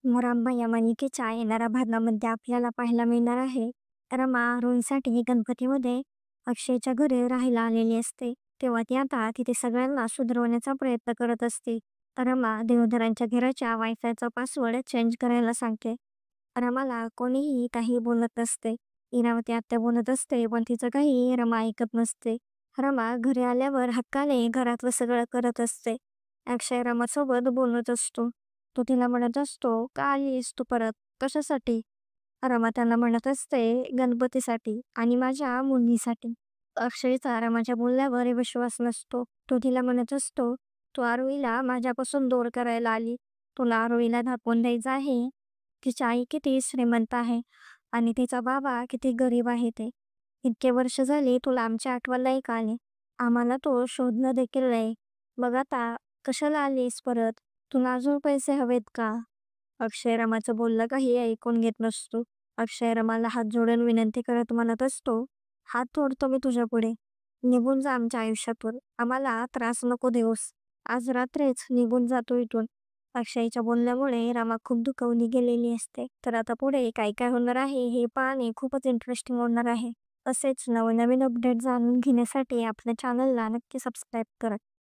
मुरांबा या मालिकेच्या येणाऱ्या भागामध्ये आपल्याला पाहायला मिळणार आहे. रमा रोहीसाठी गणपतीमध्ये अक्षयच्या घरी राहायला आलेली असते. तेव्हा ती आता तिथे सगळ्यांना सुधरवण्याचा प्रयत्न करत असते. रमा देवधरांच्या घराच्या वायफायचा पासवर्ड चेंज करायला सांगते. रमाला कोणीही काही बोलत नसते. इरावती आत्या बोलत असते पण तिचं काही रमा ऐकत नसते. रमा घरी आल्यावर हक्काने घरातलं सगळं करत असते. अक्षय रमासोबत बोलत असतो. तो तिला म्हणत असतो, "का आलीस तू परत? कशासाठी?" रमा त्यांना म्हणत असते, "गणपतीसाठी आणि माझ्या मुलीसाठी." अक्षयचा रमाच्या बोलण्यावर विश्वास नसतो. तो तिला म्हणत असतो, "तू आरोहीला माझ्यापासून दूर करायला आली. तुला आरोहीला दाखवून द्यायचं आहे तिची आई किती श्रीमंत आहे आणि तिचा बाबा किती गरीब आहे ते. इतके वर्ष झाली तुला आमची आठवण नाही का आली? आम्हाला तो शोधणं देखील नाही. मग आता कशाला आलीस परत? तुला अजून पैसे हवेत का?" अक्षय रमाचं बोलणं काही ऐकून घेत नसतो. अक्षय रमाला हात जोडून विनंती करत म्हणत असतो, "हात जोडतो मी तुझ्या पुढे. निघून जा आमच्या आयुष्यातून. आम्हाला त्रास नको देऊस. आज रात्रीच निघून जातो इथून." अक्षयच्या बोलण्यामुळे रमा खूप दुखावली गेलेली असते. तर आता पुढे काय काय होणार आहे हे पाहणे खूपच इंटरेस्टिंग होणार आहे. तसेच नवनवीन अपडेट जाणून घेण्यासाठी आपल्या चॅनलला नक्की सबस्क्राईब करा.